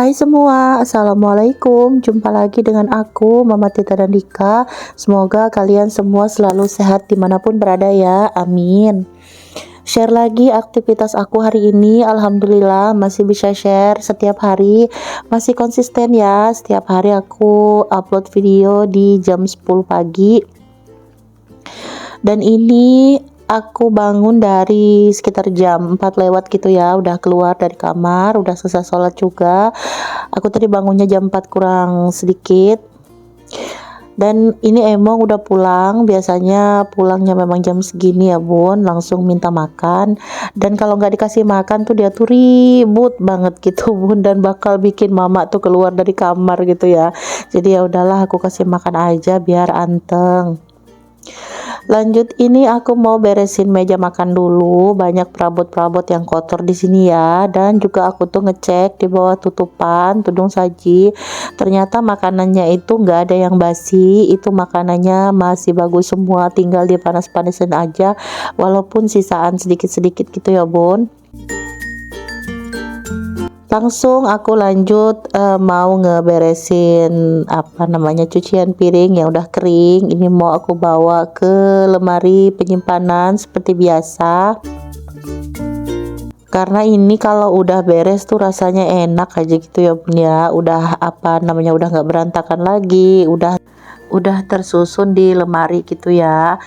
Hai semua, Assalamualaikum. Jumpa lagi dengan aku, Mama Tita dan Dika. Semoga kalian semua selalu sehat dimanapun berada ya, amin. Share lagi aktivitas aku hari ini. Alhamdulillah masih bisa share setiap hari. Masih konsisten ya, setiap hari aku upload video di jam 10 pagi. Dan ini aku bangun dari sekitar jam 4 lewat gitu ya, udah keluar dari kamar, udah selesai sholat juga. Aku tadi bangunnya jam 4 kurang sedikit. Dan ini emang udah pulang, biasanya pulangnya memang jam segini ya bun, langsung minta makan. Dan kalau nggak dikasih makan tuh dia tuh ribut banget gitu bun, dan bakal bikin mama tuh keluar dari kamar gitu ya. Jadi ya udahlah, aku kasih makan aja biar anteng. Lanjut, ini aku mau beresin meja makan dulu, banyak perabot-perabot yang kotor di sini ya. Dan juga aku tuh ngecek di bawah tutupan tudung saji, ternyata makanannya itu nggak ada yang basi, itu makanannya masih bagus semua, tinggal dipanas-panasin aja, walaupun sisaan sedikit-sedikit gitu ya bun. Langsung aku lanjut mau ngeberesin cucian piring yang udah kering. Ini mau aku bawa ke lemari penyimpanan seperti biasa, karena ini kalau udah beres tuh rasanya enak aja gitu ya bun ya. Udah udah nggak berantakan lagi, udah tersusun di lemari gitu ya.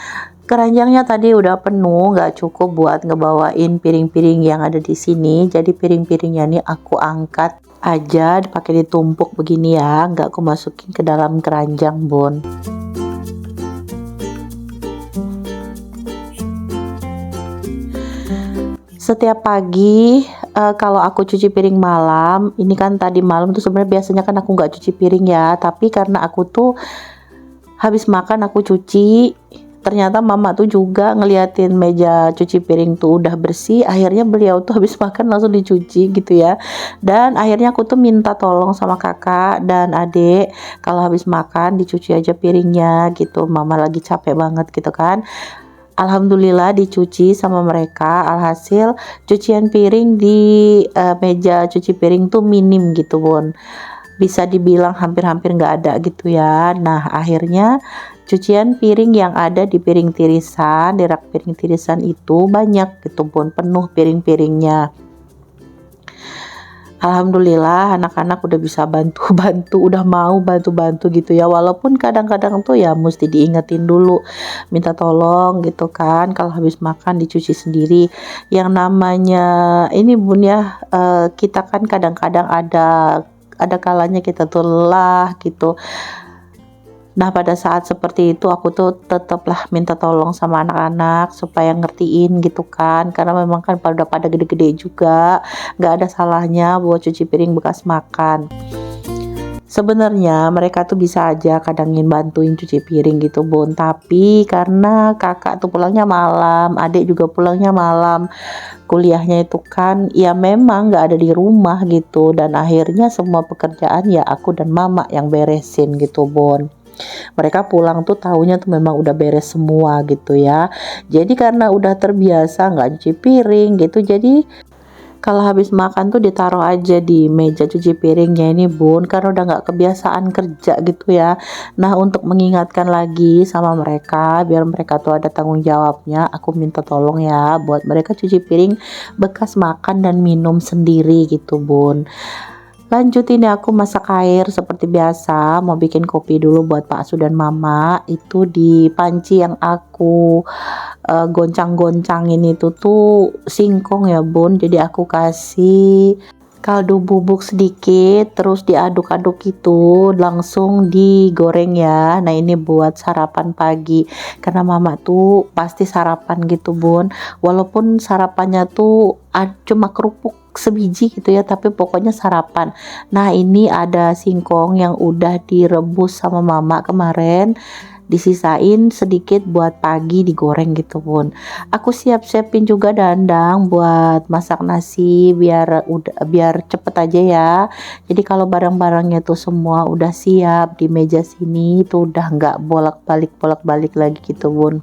Keranjangnya tadi udah penuh, nggak cukup buat ngebawain piring-piring yang ada di sini. Jadi piring-piringnya nih aku angkat aja, dipakai ditumpuk begini ya, nggak aku masukin ke dalam keranjang bun. Setiap pagi kalau aku cuci piring malam, ini kan tadi malam tuh sebenarnya biasanya kan aku nggak cuci piring ya, tapi karena aku tuh habis makan aku cuci, ternyata mama tuh juga ngeliatin meja cuci piring tuh udah bersih, akhirnya beliau tuh habis makan langsung dicuci gitu ya. Dan akhirnya aku tuh minta tolong sama kakak dan adik, kalau habis makan dicuci aja piringnya gitu, mama lagi capek banget gitu kan. Alhamdulillah dicuci sama mereka, alhasil cucian piring di meja cuci piring tuh minim gitu bun, bisa dibilang hampir-hampir nggak ada gitu ya. Nah akhirnya cucian piring yang ada di piring tirisan, di rak piring tirisan itu banyak gitu bun, penuh piring-piringnya. Alhamdulillah anak-anak udah bisa bantu-bantu, udah mau bantu-bantu gitu ya, walaupun kadang-kadang tuh ya mesti diingetin dulu, minta tolong gitu kan, kalau habis makan dicuci sendiri. Yang namanya ini bun ya, kita kan kadang-kadang ada kalanya kita tuh lelah gitu. Nah pada saat seperti itu aku tuh tetaplah minta tolong sama anak-anak supaya ngertiin gitu kan, karena memang kan pada gede-gede juga, nggak ada salahnya buat cuci piring bekas makan. Sebenarnya mereka tuh bisa aja kadangin bantuin cuci piring gitu bun, tapi karena kakak tuh pulangnya malam, adik juga pulangnya malam, kuliahnya itu kan ya memang nggak ada di rumah gitu, dan akhirnya semua pekerjaan ya aku dan mama yang beresin gitu bun. Mereka pulang tuh taunya tuh memang udah beres semua gitu ya. Jadi karena udah terbiasa nggak cuci piring gitu, jadi kalau habis makan tuh ditaruh aja di meja cuci piringnya ini bun, karena udah nggak kebiasaan kerja gitu ya. Nah untuk mengingatkan lagi sama mereka, biar mereka tuh ada tanggung jawabnya, aku minta tolong ya buat mereka cuci piring bekas makan dan minum sendiri gitu bun. Lanjut, ini aku masak air seperti biasa, mau bikin kopi dulu buat Pak Su dan Mama. Itu di panci yang aku goncang-goncangin itu tuh singkong ya bun, jadi aku kasih kaldu bubuk sedikit, terus diaduk-aduk itu langsung digoreng ya. Nah ini buat sarapan pagi, karena mama tuh pasti sarapan gitu bun, walaupun sarapannya tuh cuma kerupuk sebiji gitu ya, tapi pokoknya sarapan. Nah ini ada singkong yang udah direbus sama mama kemarin, disisain sedikit buat pagi digoreng gitu bun. Aku siap-siapin juga dandang buat masak nasi biar cepet aja ya. Jadi kalau barang-barangnya tuh semua udah siap di meja sini tuh udah nggak bolak-balik lagi gitu bun.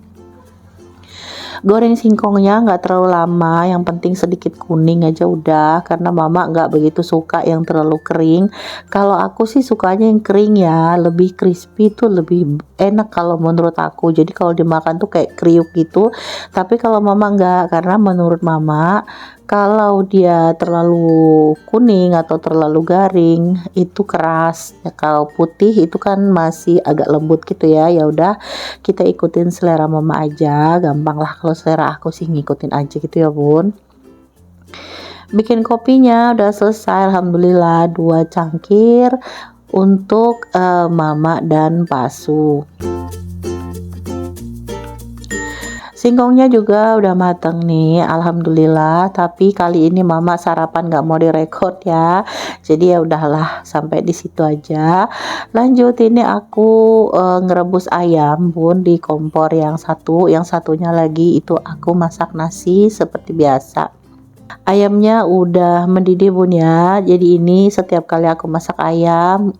Goreng singkongnya nggak terlalu lama, yang penting sedikit kuning aja udah, karena mama nggak begitu suka yang terlalu kering. Kalau aku sih sukanya yang kering ya, lebih crispy tuh lebih enak kalau menurut aku. Jadi kalau dimakan tuh kayak kriuk gitu. Tapi kalau mama nggak, karena menurut mama kalau dia terlalu kuning atau terlalu garing itu keras. Ya, kalau putih itu kan masih agak lembut gitu ya. Ya udah, kita ikutin selera mama aja, gampang lah. Kalau selera aku sih ngikutin aja gitu ya bun. Bikin kopinya udah selesai, alhamdulillah 2 cangkir untuk mama dan Pasu. Singkongnya juga udah mateng nih, alhamdulillah. Tapi kali ini mama sarapan nggak mau direkod ya, jadi ya udahlah sampai di situ aja. Lanjut, ini aku ngerebus ayam bun di kompor yang satu, yang satunya lagi itu aku masak nasi seperti biasa. Ayamnya udah mendidih bun ya, jadi ini setiap kali aku masak ayam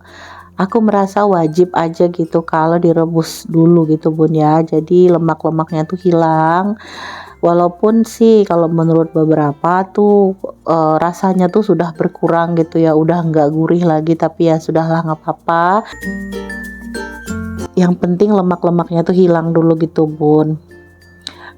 aku merasa wajib aja gitu kalau direbus dulu gitu bun ya, jadi lemak-lemaknya tuh hilang. Walaupun sih kalau menurut beberapa tuh rasanya tuh sudah berkurang gitu ya, udah nggak gurih lagi, tapi ya sudahlah nggak apa-apa, yang penting lemak-lemaknya tuh hilang dulu gitu bun.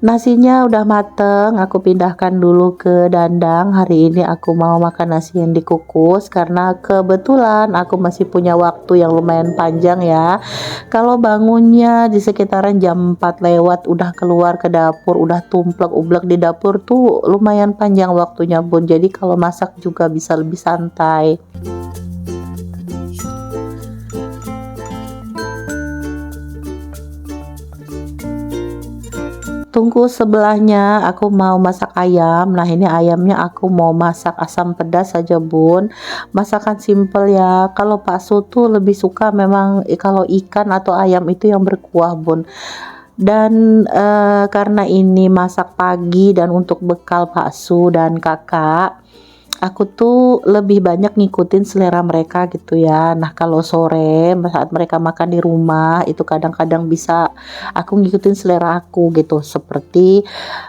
Nasinya udah mateng, aku pindahkan dulu ke dandang. Hari ini aku mau makan nasi yang dikukus karena kebetulan aku masih punya waktu yang lumayan panjang ya. Kalau bangunnya di sekitaran jam 4 lewat udah keluar ke dapur, udah tumplek-ublek di dapur tuh lumayan panjang waktunya bun. Jadi kalau masak juga bisa lebih santai. Tunggu sebelahnya aku mau masak ayam. Nah ini ayamnya aku mau masak asam pedas saja bun, masakan simple ya. Kalau Pak Su tuh lebih suka memang kalau ikan atau ayam itu yang berkuah bun. Dan karena ini masak pagi dan untuk bekal Pak Su dan kakak, aku tuh lebih banyak ngikutin selera mereka gitu ya. Nah kalau sore saat mereka makan di rumah itu kadang-kadang bisa aku ngikutin selera aku gitu, seperti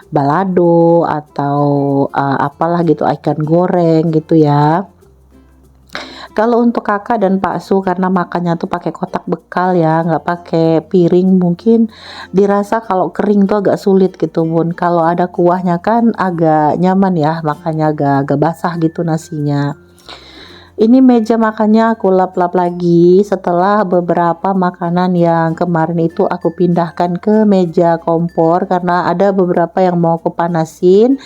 balado atau apalah gitu, ikan goreng gitu ya. Kalau untuk kakak dan Pak Su karena makannya tuh pakai kotak bekal ya, nggak pakai piring, mungkin dirasa kalau kering tuh agak sulit gitu bun. Kalau ada kuahnya kan agak nyaman ya, makanya agak basah gitu nasinya. Ini meja makannya aku lap-lap lagi setelah beberapa makanan yang kemarin itu aku pindahkan ke meja kompor karena ada beberapa yang mau aku panasin.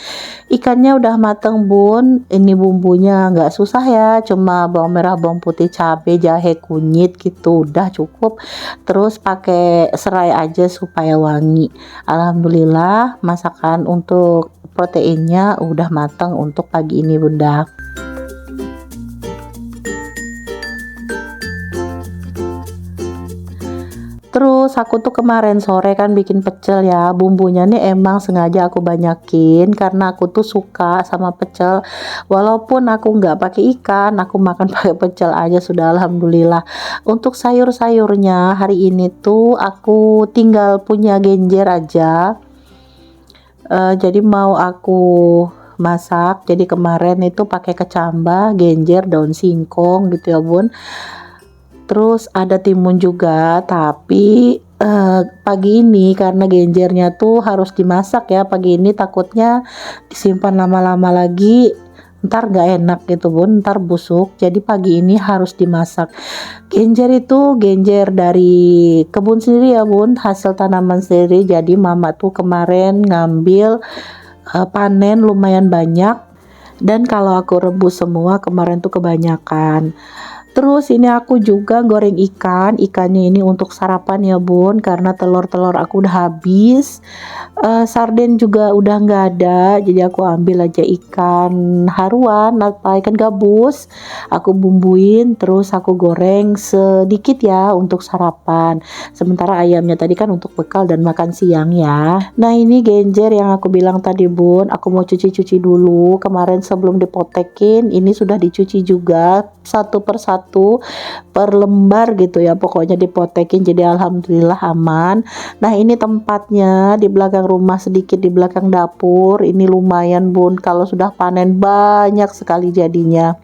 Ikannya udah mateng bun, ini bumbunya nggak susah ya, cuma bawang merah, bawang putih, cabai, jahe, kunyit gitu, udah cukup. Terus pakai serai aja supaya wangi. Alhamdulillah masakan untuk proteinnya udah mateng untuk pagi ini bunda. Terus aku tuh kemarin sore kan bikin pecel ya, bumbunya nih emang sengaja aku banyakin karena aku tuh suka sama pecel. Walaupun aku nggak pakai ikan, aku makan pakai pecel aja sudah alhamdulillah. Untuk sayur-sayurnya hari ini tuh aku tinggal punya genjer aja. Jadi mau aku masak. Jadi kemarin itu pakai kecambah, genjer, daun singkong gitu ya bun. Terus ada timun juga, tapi pagi ini karena genjernya tuh harus dimasak ya, pagi ini takutnya disimpan lama-lama lagi ntar gak enak gitu bun, ntar busuk. Jadi pagi ini harus dimasak. Genjer itu genjer dari kebun sendiri ya bun, hasil tanaman sendiri. Jadi mama tuh kemarin ngambil panen lumayan banyak, dan kalau aku rebus semua kemarin tuh kebanyakan. Terus ini aku juga goreng ikan. Ikannya ini untuk sarapan ya bun, karena telur-telur aku udah habis. Sarden juga udah nggak ada, jadi aku ambil aja ikan haruan atau ikan gabus. Aku bumbuin, terus aku goreng sedikit ya untuk sarapan. Sementara ayamnya tadi kan untuk bekal dan makan siang ya. Nah ini genjer yang aku bilang tadi bun, aku mau cuci-cuci dulu. Kemarin sebelum dipotekin, ini sudah dicuci juga satu persatu satu per lembar gitu ya, pokoknya dipotekin, jadi alhamdulillah aman. Nah ini tempatnya di belakang rumah, sedikit di belakang dapur. Ini lumayan bun, kalau sudah panen banyak sekali jadinya.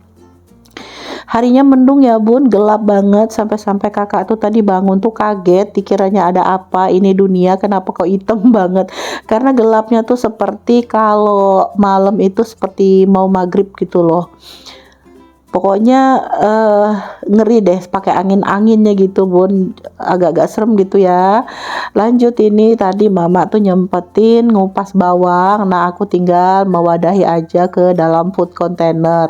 Harinya mendung ya bun, gelap banget, sampai-sampai kakak tuh tadi bangun tuh kaget, dikiranya ada apa, ini dunia kenapa kok hitam banget, karena gelapnya tuh seperti kalau malam itu seperti mau maghrib gitu loh. Pokoknya ngeri deh pakai angin-anginnya gitu bun, agak-agak serem gitu ya. Lanjut, ini tadi mama tuh nyempetin ngupas bawang, nah aku tinggal mewadahi aja ke dalam food container.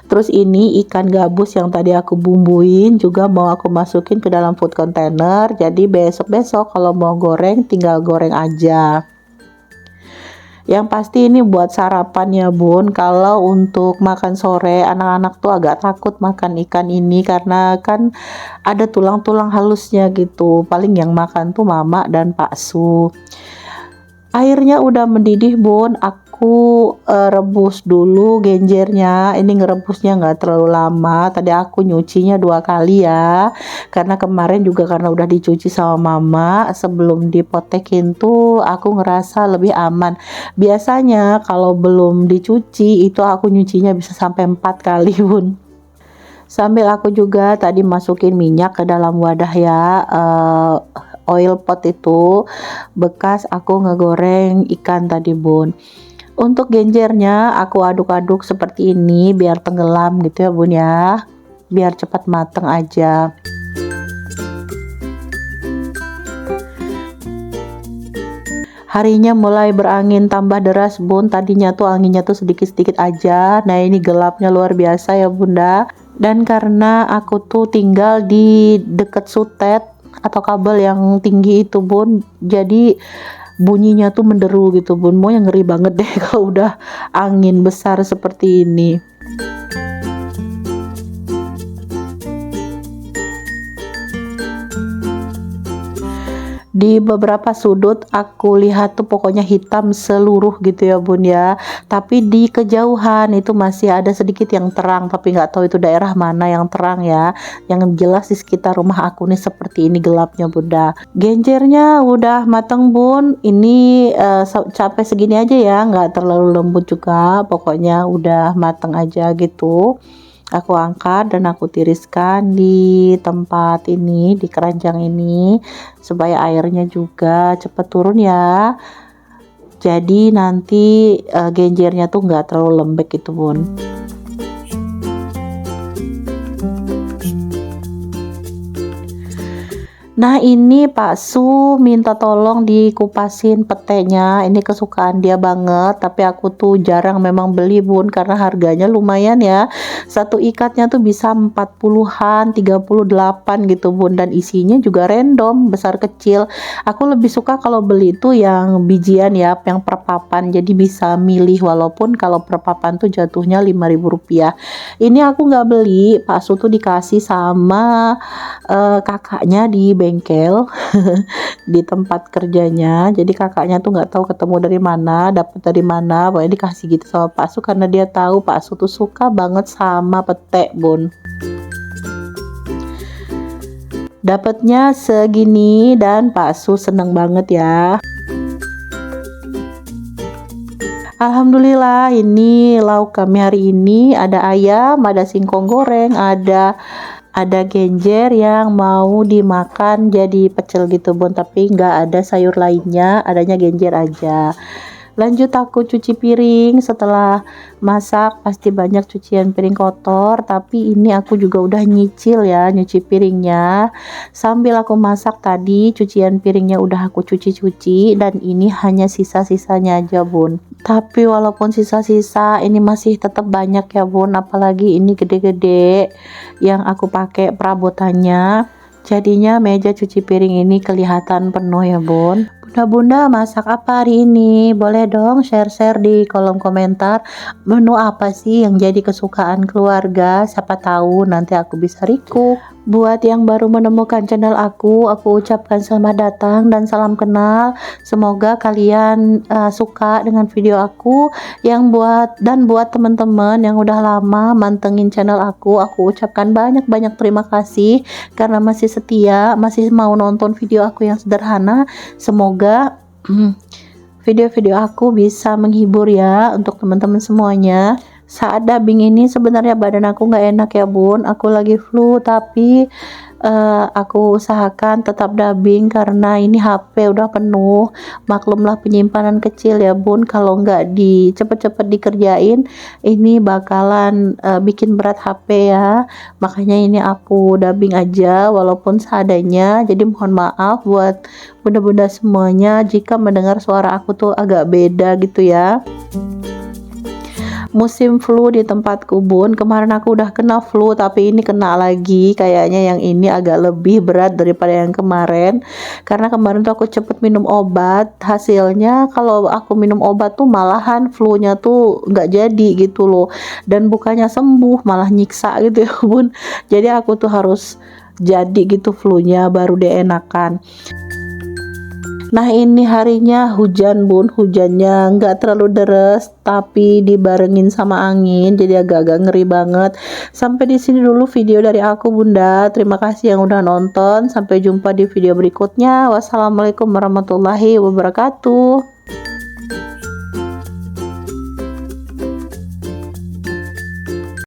Terus ini ikan gabus yang tadi aku bumbuin juga mau aku masukin ke dalam food container. Jadi besok-besok kalau mau goreng tinggal goreng aja. Yang pasti ini buat sarapan ya bun. Kalau untuk makan sore anak-anak tuh agak takut makan ikan ini karena kan ada tulang-tulang halusnya gitu. Paling yang makan tuh mama dan Pak Su. Airnya udah mendidih bun, aku rebus dulu genjernya. Ini ngerebusnya nggak terlalu lama, tadi aku nyucinya 2 kali ya, karena kemarin juga karena udah dicuci sama mama sebelum dipotekin tuh aku ngerasa lebih aman. Biasanya kalau belum dicuci itu aku nyucinya bisa sampai 4 kali bun. Sambil aku juga tadi masukin minyak ke dalam wadah ya, oil pot itu bekas aku ngegoreng ikan tadi bun. Untuk genjernya aku aduk-aduk seperti ini biar tenggelam gitu ya bun ya, biar cepat mateng aja. Harinya mulai berangin tambah deras bun, tadinya tuh anginnya tuh sedikit-sedikit aja. Nah ini gelapnya luar biasa ya bunda. Dan karena aku tuh tinggal di deket sutet atau kabel yang tinggi itu bun, jadi bunyinya tuh menderu gitu bun. Mau yang ngeri banget deh kalau udah angin besar seperti ini. Di beberapa sudut aku lihat tuh pokoknya hitam seluruh gitu ya bun ya, tapi di kejauhan itu masih ada sedikit yang terang, tapi nggak tahu itu daerah mana yang terang ya. Yang jelas di sekitar rumah aku nih seperti ini gelapnya bunda. Genjernya udah mateng bun, ini sampai segini aja ya, nggak terlalu lembut juga, pokoknya udah mateng aja gitu. Aku angkat dan aku tiriskan di tempat ini, di keranjang ini, supaya airnya juga cepat turun ya. Jadi nanti genjernya tuh nggak terlalu lembek gitu bun. Nah ini Pak Su minta tolong dikupasin petenya, ini kesukaan dia banget, tapi aku tuh jarang memang beli bun karena harganya lumayan ya. Satu ikatnya tuh bisa 40-an, 38 gitu bun, dan isinya juga random, besar kecil. Aku lebih suka kalau beli itu yang bijian ya, yang per papan, jadi bisa milih, walaupun kalau per papan tuh jatuhnya Rp5.000. Ini aku nggak beli, Pak Su tuh dikasih sama kakaknya di bengkel di tempat kerjanya. Jadi kakaknya tuh nggak tahu ketemu dari mana, dapat dari mana, pokoknya dikasih gitu sama Pak Su karena dia tahu Pak Su tuh suka banget sama pete bun. Dapatnya segini dan Pak Su seneng banget ya. Alhamdulillah, ini lauk kami hari ini ada ayam, ada singkong goreng, ada genjer yang mau dimakan jadi pecel gitu bun, tapi nggak ada sayur lainnya, adanya genjer aja. Lanjut aku cuci piring. Setelah masak pasti banyak cucian piring kotor, tapi ini aku juga udah nyicil ya nyuci piringnya. Sambil aku masak tadi cucian piringnya udah aku cuci-cuci, dan ini hanya sisa-sisanya aja bun. Tapi walaupun sisa-sisa ini masih tetap banyak ya bun, apalagi ini gede-gede yang aku pakai perabotannya. Jadinya meja cuci piring ini kelihatan penuh ya bun. Bunda-bunda masak apa hari ini? Boleh dong share-share di kolom komentar. Menu apa sih yang jadi kesukaan keluarga? Siapa tahu nanti aku bisa recook. Buat yang baru menemukan channel aku ucapkan selamat datang dan salam kenal. Semoga kalian suka dengan video aku. Buat teman-teman yang udah lama mantengin channel aku ucapkan banyak-banyak terima kasih karena masih setia, masih mau nonton video aku yang sederhana. Semoga video-video aku bisa menghibur ya untuk teman-teman semuanya. Saat dubbing ini sebenarnya badan aku nggak enak ya bun, aku lagi flu, tapi aku usahakan tetap dubbing karena ini HP udah penuh. Maklumlah penyimpanan kecil ya bun, kalau nggak cepet-cepet dikerjain ini bakalan bikin berat HP ya. Makanya ini aku dubbing aja walaupun seadanya, jadi mohon maaf buat bunda-bunda semuanya jika mendengar suara aku tuh agak beda gitu ya. Musim flu di tempatku bun, kemarin aku udah kena flu tapi ini kena lagi, kayaknya yang ini agak lebih berat daripada yang kemarin karena kemarin tuh aku cepet minum obat, hasilnya kalau aku minum obat tuh malahan flu-nya tuh nggak jadi gitu loh, dan bukannya sembuh malah nyiksa gitu ya bun. Jadi aku tuh harus jadi gitu flu-nya baru dia enakan. Nah ini harinya hujan bun, hujannya nggak terlalu deras tapi dibarengin sama angin, jadi agak-agak ngeri banget. Sampai di sini dulu video dari aku bunda, terima kasih yang udah nonton, sampai jumpa di video berikutnya. Wassalamualaikum warahmatullahi wabarakatuh.